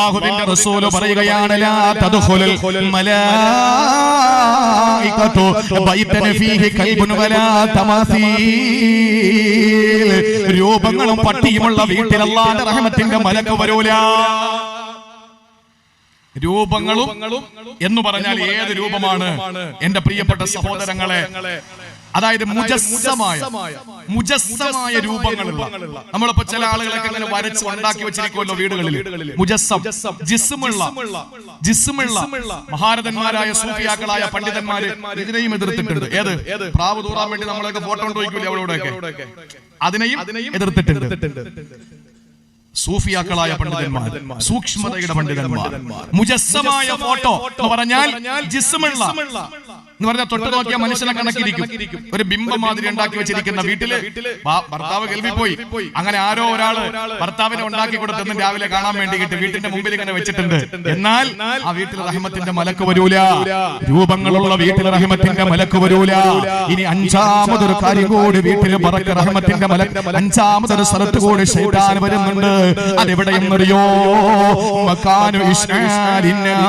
അല്ലാഹുവിന്റെ റസൂൽ പറയുകയാണ് ലാ തദ്ഖുലുൽ മലായികതു ബൈതൻ ഫീഹി കൽബുൻ വലാ തമാസീൽ. രൂപങ്ങളും പട്ടിയുമുള്ള വീട്ടിൽ അല്ലാഹുവിന്റെ റഹ്മത്തിന്റെ മലക്ക് വരൂല. രൂപങ്ങളും എന്ന് പറഞ്ഞാൽ ഏത് രൂപമാണ് എന്റെ പ്രിയപ്പെട്ട സഹോദരങ്ങളെ? അതായത് മുജസ്സമായ രൂപങ്ങളുള്ള. നമ്മളിപ്പോ ചില ആളുകളൊക്കെ ഇങ്ങനെ വരച്ച് ഉണ്ടാക്കി വെച്ചിരിക്കുമല്ലോ വീടുകളിൽ. മുജസ്സം, ജിസ്മുള്ള മഹാരഥന്മാരായ സൂഫിയാക്കളായ പണ്ഡിതന്മാര് ഇതിനെയും എതിർത്തിട്ടുണ്ട്. ഏത് പ്രാവ് തൂറാൻ വേണ്ടി നമ്മളൊക്കെ ഫോട്ടോ കൊണ്ടുപോയിക്കൂല്ലേ അവളോടൊക്കെ, അതിനെയും എതിർത്തിട്ടുണ്ട് സൂഫിയാക്കളായ പണ്ഡിതന്മാർ, സൂക്ഷ്മതയുടെ പണ്ഡിതന്മാർ. മുജസ്സമായ ഫോട്ടോ എന്ന് പറഞ്ഞാൽ ജിസ്മുള്ള എന്ന് പറഞ്ഞാൽ തൊട്ട് നോക്കിയ മനുഷ്യനെ കണക്കിരിക്കും. ഒരു ബിംബം മാതിരി ഉണ്ടാക്കി വെച്ചിരിക്കുന്ന വീട്ടില് ഭർത്താവ് ഗൾഫിൽ പോയി, അങ്ങനെ ആരോ ഒരാള് ഭർത്താവിനെ ഉണ്ടാക്കി കൊടുത്തെന്ന് രാവിലെ കാണാൻ വേണ്ടിയിട്ട് വീട്ടിന്റെ മുമ്പിൽ ഇങ്ങനെ വെച്ചിട്ടുണ്ട്. എന്നാൽ ആ വീട്ടിൽ റഹ്മത്തിന്റെ മലക്ക് വരൂല. രൂപങ്ങളുള്ള വീട്ടിൽ റഹ്മത്തിന്റെ മലക്ക് വരൂല. ഇനി അഞ്ചാമതൊരു കാര്യം കൂടി വീട്ടിൽ ബറക്ക റഹ്മത്തിന്റെ മലക്ക്, അഞ്ചാമതൊരു സ്ഥലത്ത് കൂടി ശൈത്താൻ വരുന്നുണ്ട്. അതെവിടെയെന്നറിയോ? മക്കാനു ഇശ്ആലിന്നാ.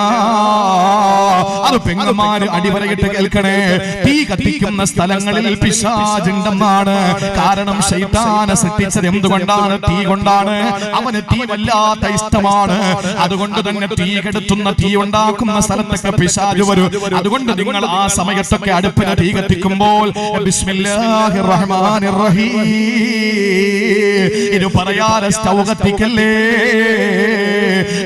അത് പെങ്ങന്മാര് അടിവരയിട്ട് കേൾക്കണേ, തീ കത്തിക്കുന്ന സ്ഥലങ്ങളിൽ പിശാചുണ്ടെന്നാണ്. കാരണം ശൈത്താനെ സൃഷ്ടിച്ചത് എന്തുകൊണ്ടാണ്? തീ കൊണ്ടാണ്. അവന് തീ വല്ലാത്ത ഇഷ്ടമാണ്. അതുകൊണ്ട് തന്നെ തീ കെടുത്തുന്ന, തീ ഉണ്ടാക്കുന്ന സ്ഥലത്തൊക്കെ പിശാച് വരും. അതുകൊണ്ട് നിങ്ങൾ ആ സമയത്തൊക്കെ അടുപ്പിന് തീ കത്തിക്കുമ്പോൾ ബിസ്മില്ലാഹിർ റഹ്മാനിർ റഹീം ഇത് പറയാതെ സ്റ്റൗ കത്തിക്കല്ലേ.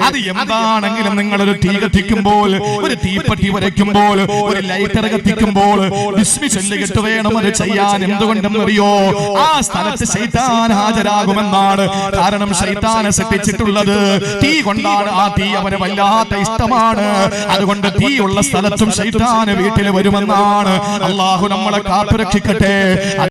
അത് എന്താണെങ്കിലും നിങ്ങളൊരു തീ കത്തിക്കുമ്പോൾ, ഒരു തീപ്പെട്ടി വരയ്ക്കുമ്പോൾ, ഒരു ലൈറ്റർ കത്തിക്കുമ്പോൾ ബിസ്മി ചൊല്ലിയിട്ട് വേണം അത് ചെയ്യാൻ. എന്തുകൊണ്ടെന്നറിയോ? ആ സ്ഥലത്ത് ശൈത്താൻ ഹാജരാകുമെന്നാണ്. കാരണം ശൈത്താനെ സൃഷ്ടിച്ചിട്ടുള്ളത് തീ കൊണ്ടാണ്. ആ തീ അവന് വല്ലാത്ത ഇഷ്ടമാണ്. അതുകൊണ്ട് തീ ഉള്ള സ്ഥലത്തും ശൈത്താൻ വീട്ടിൽ വരുമെന്നാണ്. അല്ലാഹു നമ്മളെ കാത്തുരക്ഷിക്കട്ടെ.